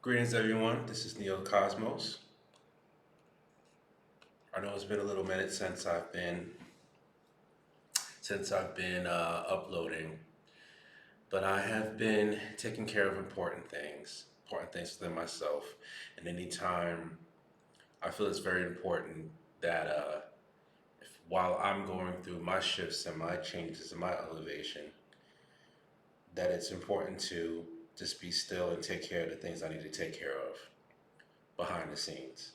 Greetings, everyone. This is Neo Cosmos. I know it's been a little minute since I've been uploading, but I have been taking care of important things within myself. And anytime I feel it's very important that while I'm going through my shifts and my changes and my elevation, that it's important to just be still and take care of the things I need to take care of behind the scenes.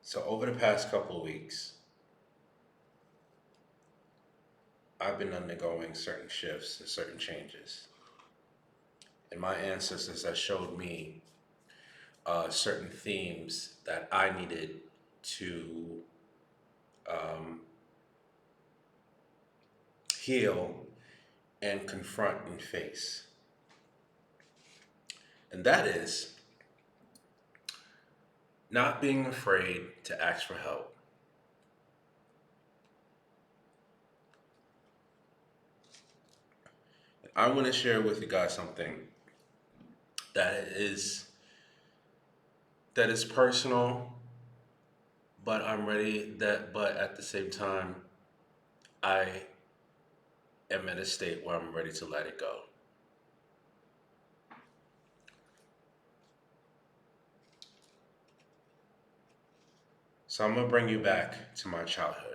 So over the past couple of weeks, I've been undergoing certain shifts and certain changes. And my ancestors have showed me certain themes that I needed to um, heal and confront and face. And that is not being afraid to ask for help. I want to share with you guys something that is that is personal, but but at the same time, I am in a state where I'm ready to let it go. So I'm gonna bring you back to my childhood.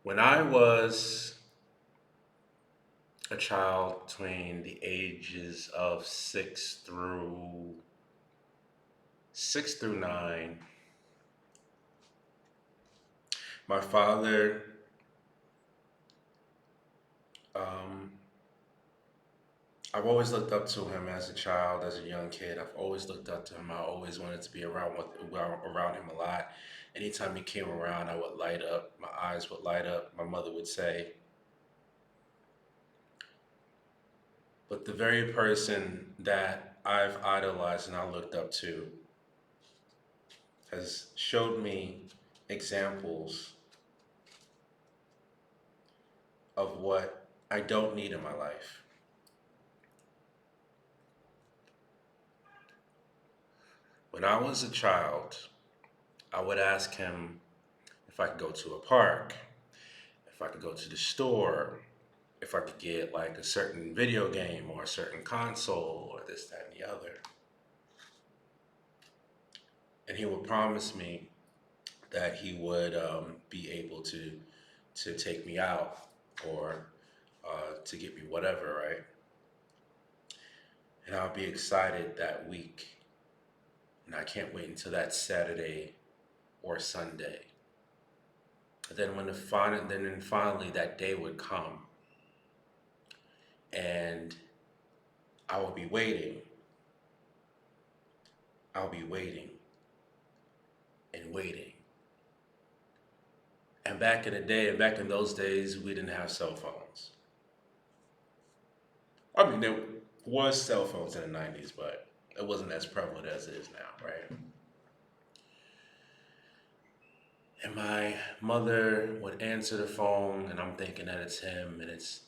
When I was a child between the ages of six through 9, my father, um, I've always looked up to him as a child, as a young kid. I've always looked up to him. I always wanted to be around him a lot. Anytime he came around, I would light up. My eyes would light up. My mother would say, but the very person that I've idolized and I looked up to has showed me examples of what I don't need in my life. When I was a child, I would ask him if I could go to a park, if I could go to the store, if I could get like a certain video game or a certain console or this, that, and the other. And he would promise me that he would be able to take me out or to get me whatever, right? And I'll be excited that week. And I can't wait until that Saturday or Sunday. And then finally that day would come, and I will be waiting. I'll be waiting and waiting. And back in those days, we didn't have cell phones. I mean, there was cell phones in the '90s, but it wasn't as prevalent as it is now, right? And my mother would answer the phone, and I'm thinking that it's him, and it's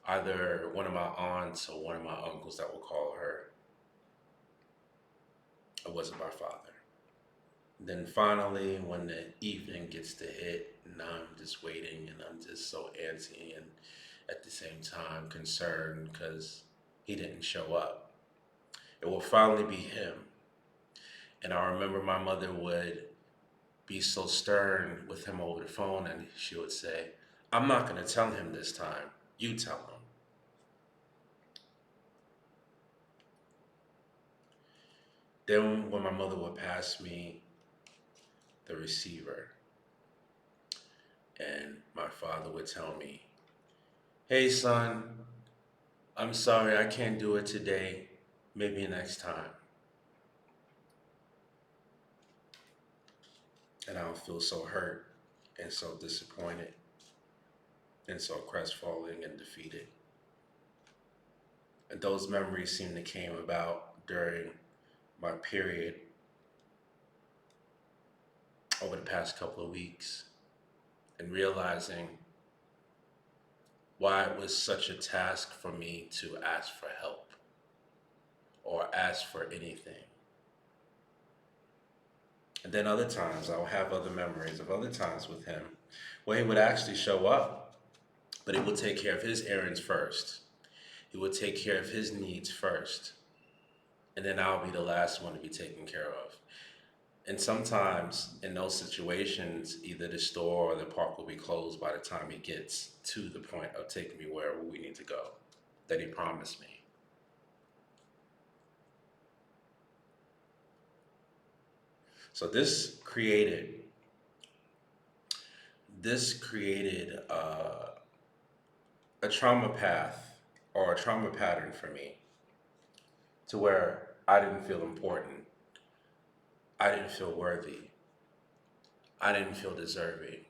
either one of my aunts or one of my uncles that will call her. It wasn't my father. Then finally, when the evening gets to hit, and I'm just waiting, and I'm just so antsy and at the same time concerned because he didn't show up. It will finally be him. And I remember my mother would be so stern with him over the phone, and she would say, I'm not going to tell him this time. You tell him. Then, when my mother would pass me the receiver, and my father would tell me, hey, son, I'm sorry, I can't do it today. Maybe next time. And I would feel so hurt and so disappointed and so crestfallen and defeated. And those memories seem to came about during my period over the past couple of weeks and realizing why it was such a task for me to ask for help or ask for anything. And then other times, I'll have other memories of other times with him where he would actually show up, but he would take care of his errands first. He would take care of his needs first. And then I'll be the last one to be taken care of. And sometimes in those situations, either the store or the park will be closed by the time he gets to the point of taking me wherever we need to go that he promised me. So this created a trauma path or a trauma pattern for me to where I didn't feel important, I didn't feel worthy, I didn't feel deserving.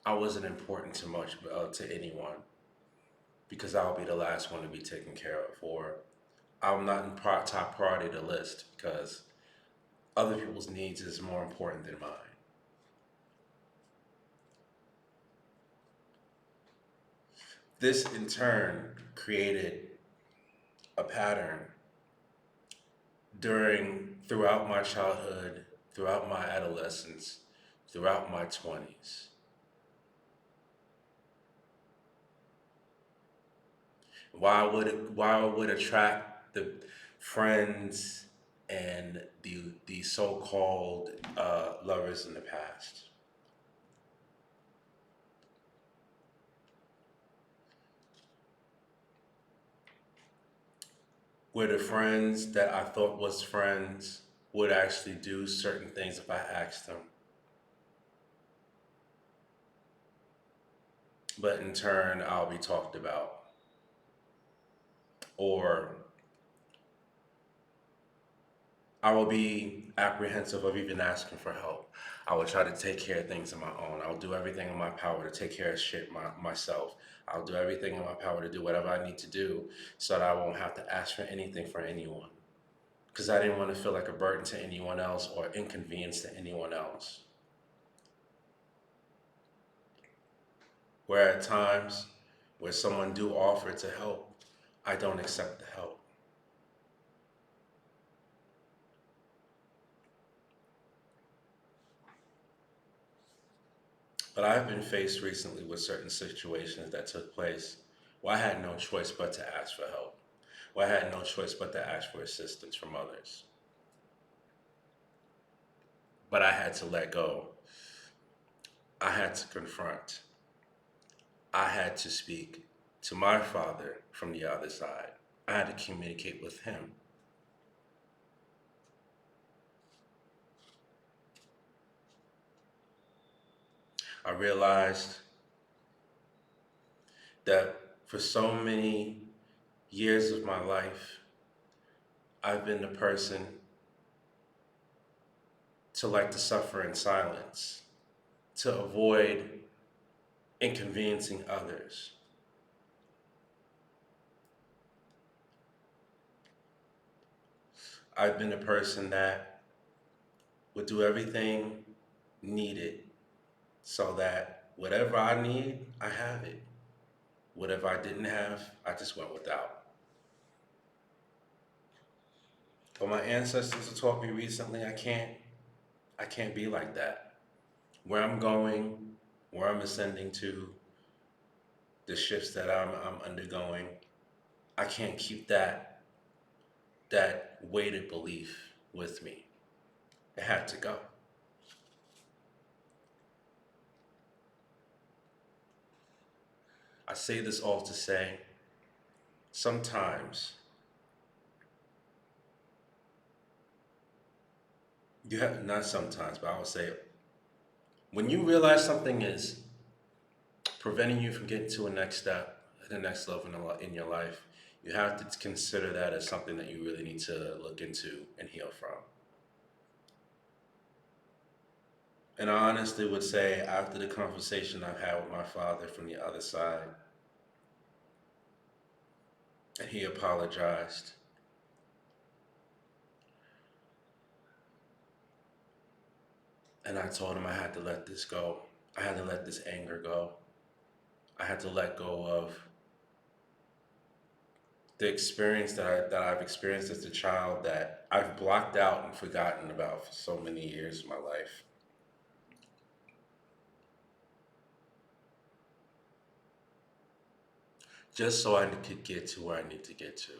I wasn't important to much to anyone because I'll be the last one to be taken care of, or I'm not in top priority of the list because other people's needs is more important than mine. This in turn created a pattern throughout my childhood, throughout my adolescence, throughout my 20s. Why would attract the friends and the so-called lovers in the past? Where the friends that I thought was friends would actually do certain things if I asked them, but in turn I'll be talked about, or I will be apprehensive of even asking for help. I will try to take care of things on my own. I'll do everything in my power to take care of shit myself. I'll do everything in my power to do whatever I need to do so that I won't have to ask for anything for anyone. Because I didn't want to feel like a burden to anyone else or inconvenience to anyone else. Where at times, where someone do offer to help, I don't accept the help. But I've been faced recently with certain situations that took place where I had no choice but to ask for help, where I had no choice but to ask for assistance from others. But I had to let go. I had to confront. I had to speak to my father from the other side. I had to communicate with him. I realized that for so many years of my life, I've been the person to like to suffer in silence, to avoid inconveniencing others. I've been a person that would do everything needed so that whatever I need, I have it. Whatever I didn't have, I just went without. But my ancestors have taught me recently I can't be like that. Where I'm going, where I'm ascending to, the shifts that I'm undergoing, I can't keep that weighted belief with me. It had to go. I say this all to say sometimes you have, not sometimes, but I would say when you realize something is preventing you from getting to a next step, the next level in your life, you have to consider that as something that you really need to look into and heal from. And I honestly would say, after the conversation I've had with my father from the other side, and he apologized, and I told him I had to let this go. I had to let this anger go. I had to let go of the experience that I've experienced as a child that I've blocked out and forgotten about for so many years of my life, just so I could get to where I need to get to.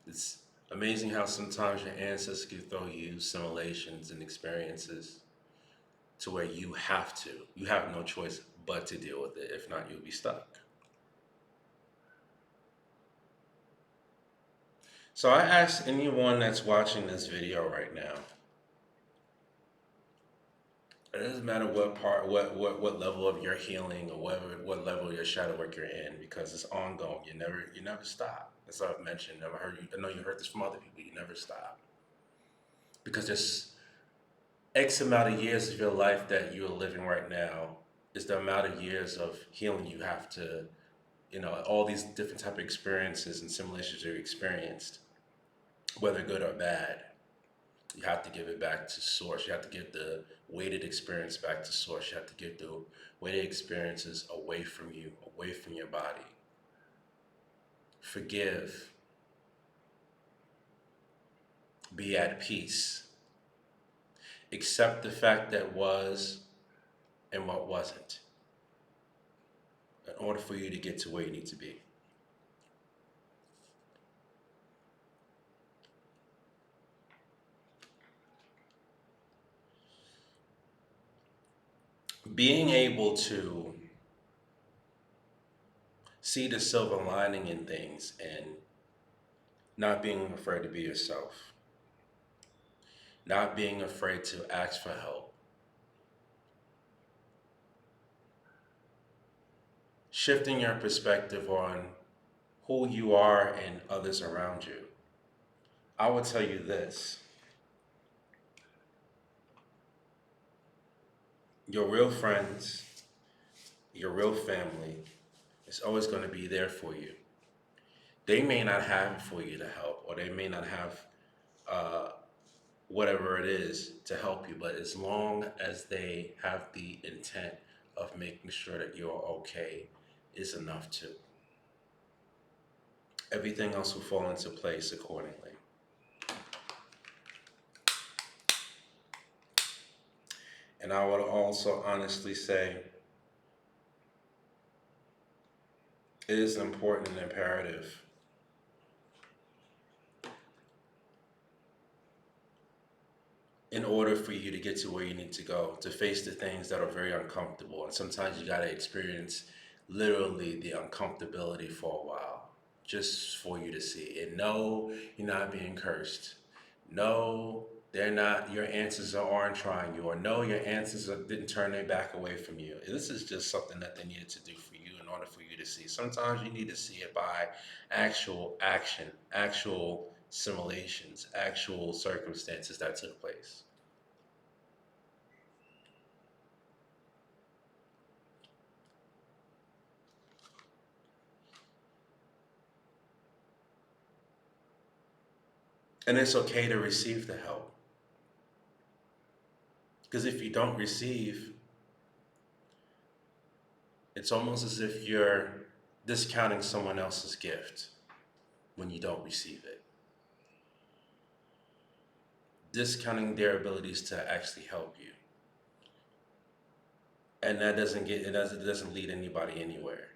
It's amazing how sometimes your ancestors can throw you simulations and experiences to where you have no choice but to deal with it. If not, you'll be stuck. So I ask anyone that's watching this video right now, it doesn't matter what part, what level of your healing or what level of your shadow work you're in, because it's ongoing. You never stop. As I've mentioned, I've heard you. I know you heard this from other people. You never stop because there's X amount of years of your life that you're living right now is the amount of years of healing you have to, all these different type of experiences and simulations you've experienced, whether good or bad. You have to give it back to source. You have to give the weighted experience back to source. You have to give the weighted experiences away from you, away from your body. Forgive. Be at peace. Accept the fact that was and what wasn't in order for you to get to where you need to be. Being able to see the silver lining in things and not being afraid to be yourself, not being afraid to ask for help, shifting your perspective on who you are and others around you. I will tell you this: your real friends, your real family is always going to be there for you. They may not have it for you to help, or they may not have uh, whatever it is to help you, but as long as they have the intent of making sure that you're okay, is enough too. Everything else will fall into place accordingly. And I would also honestly say it is important and imperative in order for you to get to where you need to go, to face the things that are very uncomfortable. And sometimes you got to experience literally the uncomfortability for a while just for you to see. And no, you're not being cursed. No, they're not, your ancestors aren't trying you. Or no, your ancestors didn't turn their back away from you. This is just something that they needed to do for you in order for you to see. Sometimes you need to see it by actual action, actual simulations, actual circumstances that took place. And it's okay to receive the help. Because if you don't receive, it's almost as if you're discounting someone else's gift when you don't receive it, discounting their abilities to actually help you. And that doesn't lead anybody anywhere.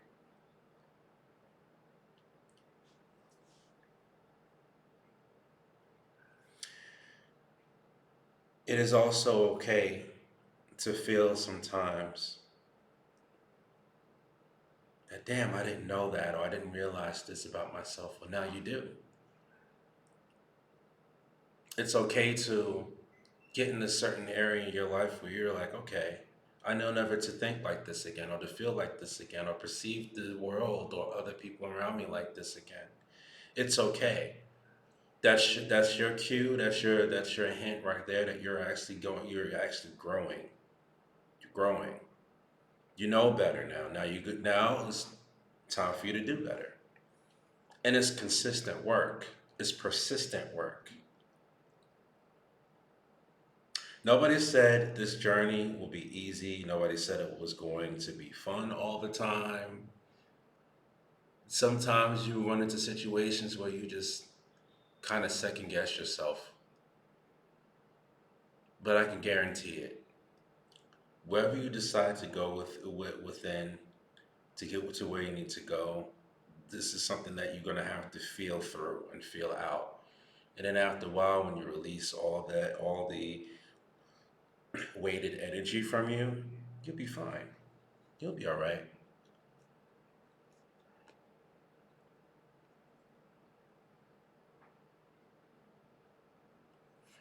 It is also okay to feel sometimes that, damn, I didn't know that, or I didn't realize this about myself. Well, now you do. It's okay to get in a certain area in your life where you're like, okay, I know never to think like this again, or to feel like this again, or perceive the world or other people around me like this again. It's okay. That's your cue. That's your hint right there that you're actually going. You're actually growing. You're growing. You know better now. Now you good. Now it's time for you to do better. And it's consistent work. It's persistent work. Nobody said this journey will be easy. Nobody said it was going to be fun all the time. Sometimes you run into situations where you just kind of second guess yourself, but I can guarantee it. Wherever you decide to go within to get to where you need to go, this is something that you're going to have to feel through and feel out. And then after a while, when you release all that, all the weighted energy from you, you'll be fine. You'll be all right.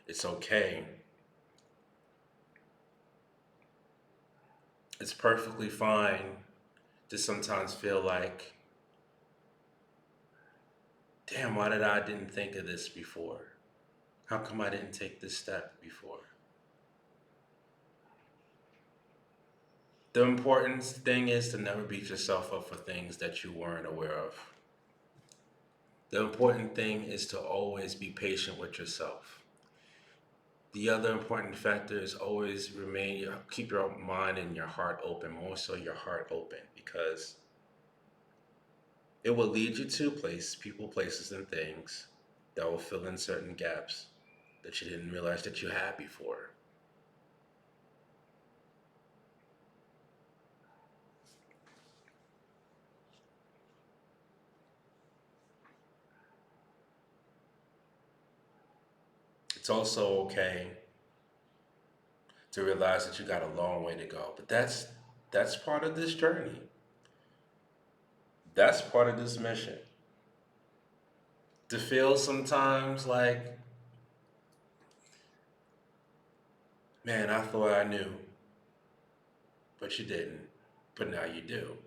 It's okay. It's perfectly fine to sometimes feel like, damn, why did I didn't think of this before? How come I didn't take this step before? The important thing is to never beat yourself up for things that you weren't aware of. The important thing is to always be patient with yourself. The other important factor is always keep your mind and your heart open, more so your heart open, because it will lead you to people, places, and things that will fill in certain gaps that you didn't realize that you had before. It's also okay to realize that you got a long way to go, but that's part of this journey. That's part of this mission. To feel sometimes like, man, I thought I knew, but you didn't. But now you do.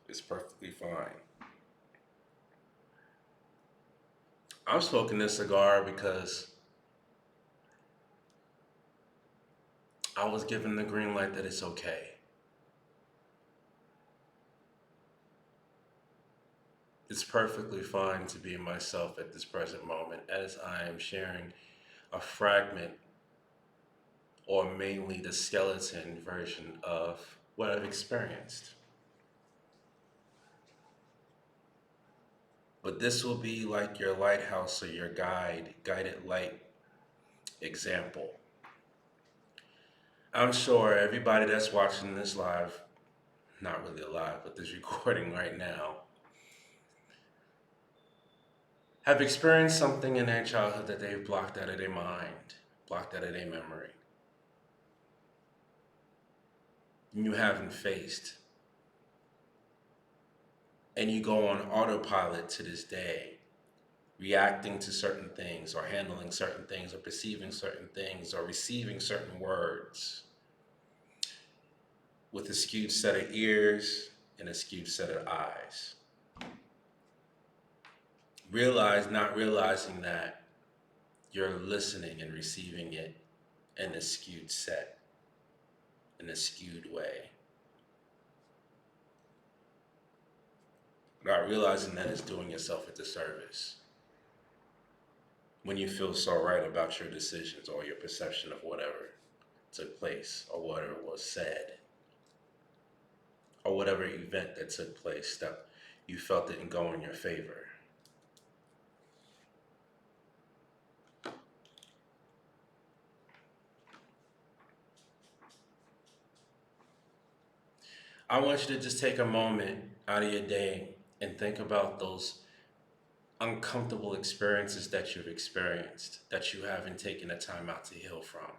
It's perfectly fine. I'm smoking this cigar because I was given the green light that it's okay. It's perfectly fine to be myself at this present moment as I am sharing a fragment, or mainly the skeleton version of what I've experienced. But this will be like your lighthouse or your guided light example. I'm sure everybody that's watching this live, not really alive, but this recording right now, have experienced something in their childhood that they've blocked out of their mind, blocked out of their memory, and you haven't faced. And you go on autopilot to this day, reacting to certain things, or handling certain things, or perceiving certain things, or receiving certain words with a skewed set of ears and a skewed set of eyes. Not realizing that you're listening and receiving it in a skewed set, in a skewed way. Not realizing that it's doing yourself a disservice when you feel so right about your decisions or your perception of whatever took place or whatever was said or whatever event that took place that you felt didn't go in your favor. I want you to just take a moment out of your day and think about those uncomfortable experiences that you've experienced that you haven't taken the time out to heal from,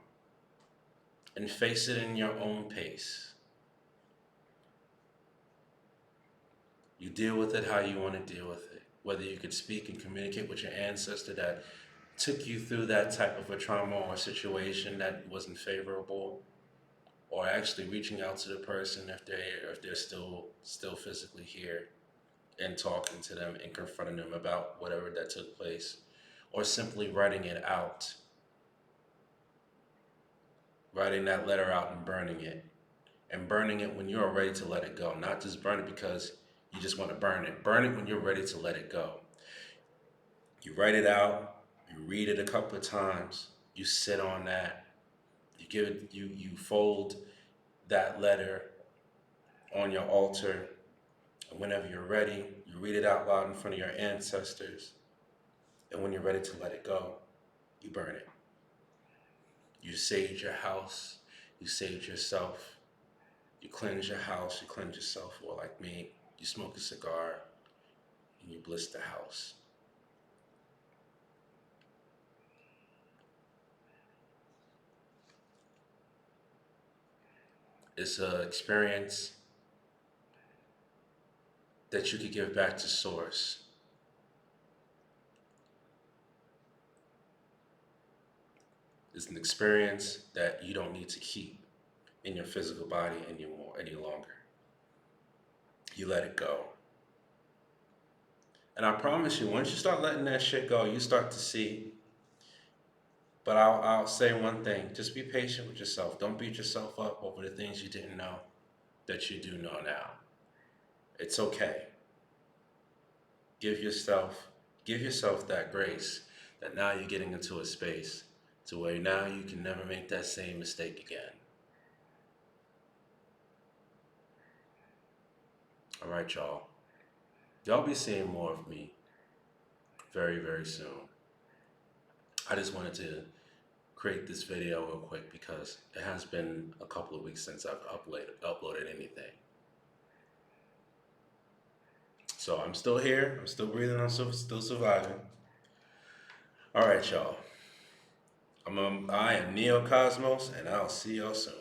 and face it in your own pace. You deal with it how you want to deal with it. Whether you could speak and communicate with your ancestor that took you through that type of a trauma or situation that wasn't favorable, or actually reaching out to the person if they're still physically here, and talking to them and confronting them about whatever that took place, or simply writing it out, writing that letter out and burning it when you're ready to let it go. Not just burn it because You just want to burn it. Burn it when you're ready to let it go. You write it out, you read it a couple of times, you sit on that, you fold that letter on your altar, and whenever you're ready, you read it out loud in front of your ancestors, and when you're ready to let it go, you burn it. You sage your house, you sage yourself, you cleanse your house, you cleanse yourself, or like me, you smoke a cigar and you bliss the house. It's an experience that you could give back to Source. It's an experience that you don't need to keep in your physical body anymore any longer. You let it go. And I promise you, once you start letting that shit go, you start to see. But I'll say one thing, just be patient with yourself. Don't beat yourself up over the things you didn't know that you do know now. It's okay. Give yourself give yourself that grace that now you're getting into a space to where now you can never make that same mistake again. All right, y'all. Y'all be seeing more of me very, very soon. I just wanted to create this video real quick because it has been a couple of weeks since I've uploaded anything. So I'm still here. I'm still breathing. I'm still surviving. All right, y'all. I am Neo Cosmos, and I'll see y'all soon.